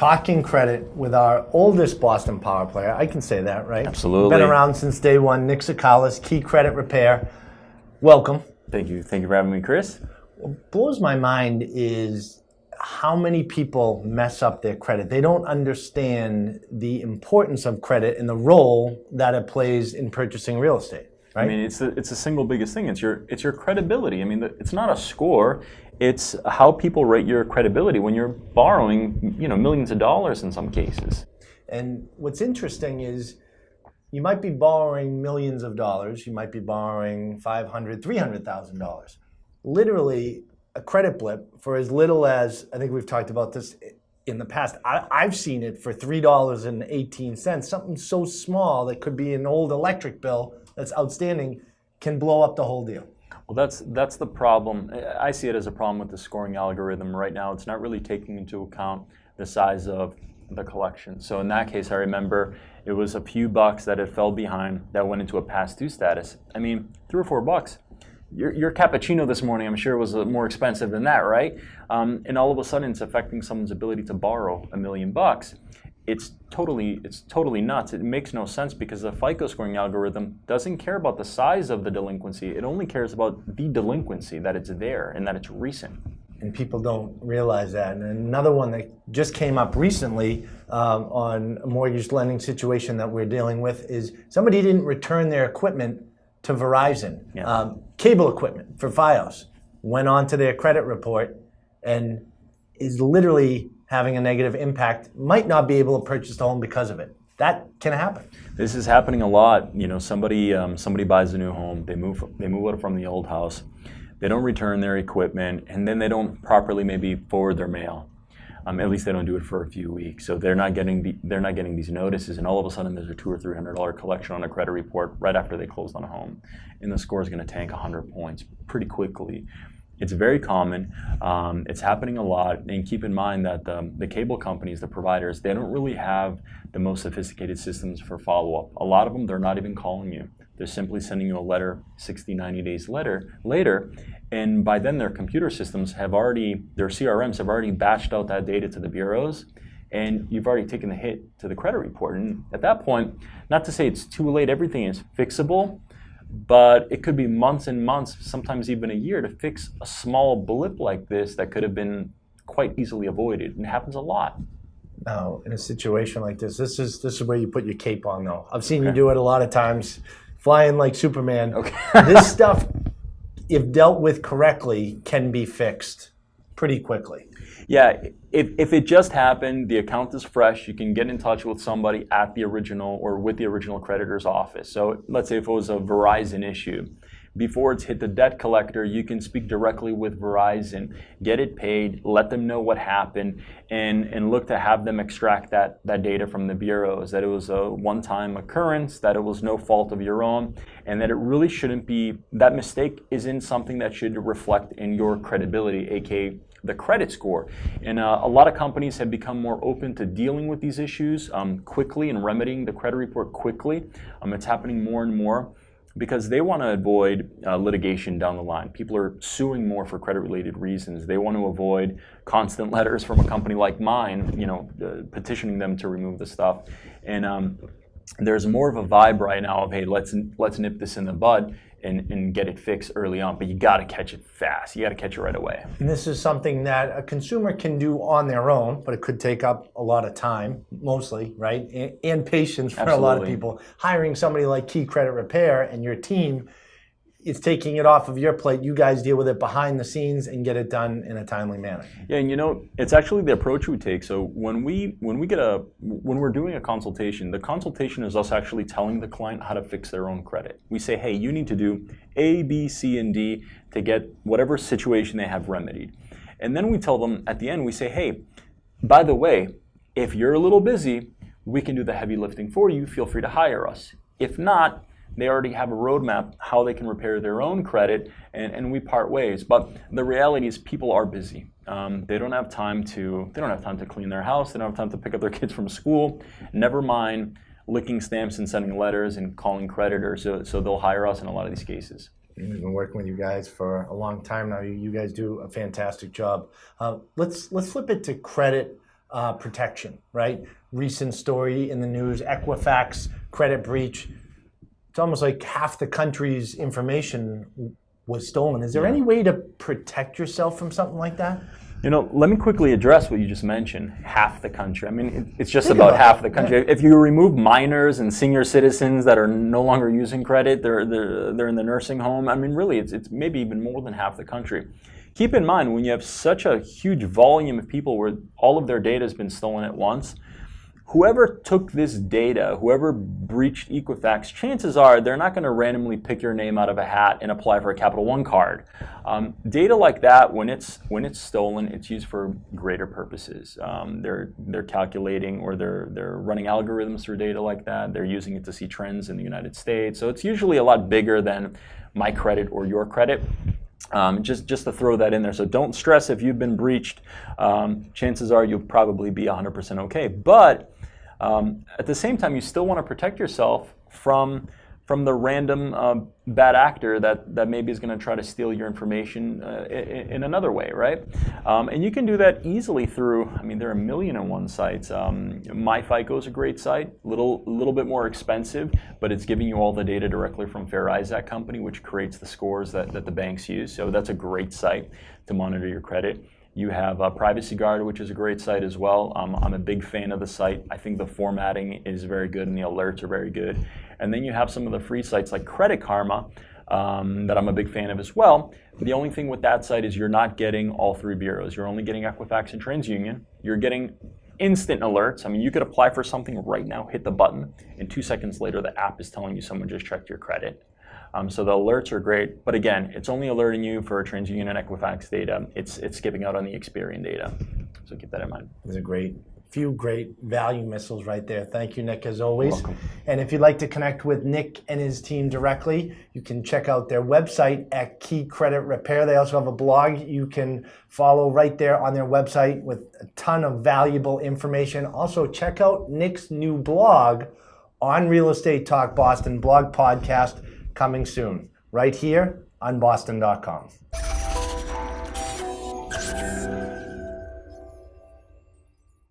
talking credit with our oldest Boston Power player. I can say that, right? Absolutely. Been around since day one. Nik Tsoukales, Key Credit Repair. Welcome. Thank you. Thank you for having me, Chris. What blows my mind is how many people mess up their credit. They don't understand the importance of credit and the role that it plays in purchasing real estate. Right? I mean, it's the single biggest thing. It's your credibility. I mean, it's not a score. It's how people rate your credibility when you're borrowing, millions of dollars in some cases. And what's interesting is you might be borrowing millions of dollars. You might be borrowing $500,000, $300,000. Literally, a credit blip for as little as, I think we've talked about this in the past, I've seen it for $3.18. Something so small that could be an old electric bill that's outstanding can blow up the whole deal. Well, that's the problem. I see it as a problem with the scoring algorithm right now. It's not really taking into account the size of the collection. So in that case, I remember it was a few bucks that it fell behind that went into a past due status. I mean, $3 or $4. Your cappuccino this morning, I'm sure, was more expensive than that, right? And all of a sudden, it's affecting someone's ability to borrow $1 million. It's totally nuts. It makes no sense because the FICO scoring algorithm doesn't care about the size of the delinquency. It only cares about the delinquency, that it's there and that it's recent. And people don't realize that. And another one that just came up recently on a mortgage lending situation that we're dealing with is somebody didn't return their equipment to Verizon. Yeah. Cable equipment for Fios went onto their credit report and is literally having a negative impact, might not be able to purchase the home because of it. That can happen. This is happening a lot. Somebody buys a new home, they move out from the old house, they don't return their equipment, and then they don't properly maybe forward their mail. At least they don't do it for a few weeks. So they're not getting these notices, and all of a sudden there's a $200 or $300 collection on a credit report right after they closed on a home, and the score is going to tank 100 points pretty quickly. It's very common. It's happening a lot. And keep in mind that the cable companies, the providers, they don't really have the most sophisticated systems for follow-up. A lot of them, they're not even calling you. They're simply sending you a letter 60, 90 days later. And by then, their computer systems their CRMs have already batched out that data to the bureaus. And you've already taken the hit to the credit report. And at that point, not to say it's too late, everything is fixable, but it could be months and months, sometimes even a year, to fix a small blip like this that could have been quite easily avoided. And it happens a lot. Now, in a situation like this is where you put your cape on, though. I've seen you do it a lot of times, flying like Superman. Okay. This stuff, if dealt with correctly, can be fixed pretty quickly. Yeah, if it just happened, the account is fresh, you can get in touch with somebody at the original or with the original creditor's office. So let's say if it was a Verizon issue, before it's hit the debt collector, you can speak directly with Verizon, get it paid, let them know what happened, and look to have them extract that data from the bureaus, that it was a one-time occurrence, that it was no fault of your own, and that it really shouldn't be, that mistake isn't something that should reflect in your credibility, aka the credit score. And a lot of companies have become more open to dealing with these issues quickly and remedying the credit report quickly. It's happening more and more because they want to avoid litigation down the line. People are suing more for credit-related reasons. They want to avoid constant letters from a company like mine, petitioning them to remove the stuff. And there's more of a vibe right now of, hey, let's nip this in the bud and get it fixed early on, but you got to catch it fast. You got to catch it right away. And this is something that a consumer can do on their own, but it could take up a lot of time, mostly, right? And patience for Absolutely. A lot of people. Hiring somebody like Key Credit Repair and your team is taking it off of your plate. You guys deal with it behind the scenes and get it done in a timely manner. Yeah, and it's actually the approach we take. So when we're doing a consultation, the consultation is us actually telling the client how to fix their own credit. We say, hey, you need to do A, B, C, and D to get whatever situation they have remedied. And then we tell them at the end, we say, hey, by the way, if you're a little busy, we can do the heavy lifting for you. Feel free to hire us. If not, they already have a roadmap how they can repair their own credit, and we part ways. But the reality is people are busy. They don't have time to clean their house. They don't have time to pick up their kids from school. Never mind licking stamps and sending letters and calling creditors. So they'll hire us in a lot of these cases. We've been working with you guys for a long time now. You guys do a fantastic job. Let's flip it to credit protection, right? Recent story in the news, Equifax credit breach. It's almost like half the country's information was stolen. Is there any way to protect yourself from something like that? Let me quickly address what you just mentioned, half the country. I mean, it's just about half the country. Yeah. If you remove minors and senior citizens that are no longer using credit, they're in the nursing home. I mean, really, it's maybe even more than half the country. Keep in mind, when you have such a huge volume of people where all of their data has been stolen at once, whoever took this data, whoever breached Equifax, chances are they're not going to randomly pick your name out of a hat and apply for a Capital One card. Data like that, when it's stolen, it's used for greater purposes. They're calculating, or they're running algorithms through data like that. They're using it to see trends in the United States. So it's usually a lot bigger than my credit or your credit. Just to throw that in there. So don't stress if you've been breached. Chances are you'll probably be 100% okay. But at the same time, you still want to protect yourself from the random bad actor that maybe is going to try to steal your information in another way, right? And you can do that easily through, I mean, there are 1,000,001 sites. MyFICO is a great site, little bit more expensive, but it's giving you all the data directly from Fair Isaac Company, which creates the scores that the banks use. So that's a great site to monitor your credit. You have Privacy Guard, which is a great site as well. I'm a big fan of the site. I think the formatting is very good and the alerts are very good. And then you have some of the free sites like Credit Karma that I'm a big fan of as well. But the only thing with that site is you're not getting all three bureaus. You're only getting Equifax and TransUnion. You're getting instant alerts. I mean, you could apply for something right now, hit the button, and 2 seconds later the app is telling you someone just checked your credit. So the alerts are great, but again, it's only alerting you for TransUnion and Equifax data. It's skipping out on the Experian data. So keep that in mind. Those are few great value missiles right there. Thank you, Nik, as always. You're welcome. And if you'd like to connect with Nik and his team directly, you can check out their website at Key Credit Repair. They also have a blog you can follow right there on their website with a ton of valuable information. Also, check out Nik's new blog on Real Estate Talk Boston, blog podcast, coming soon, right here on Boston.com.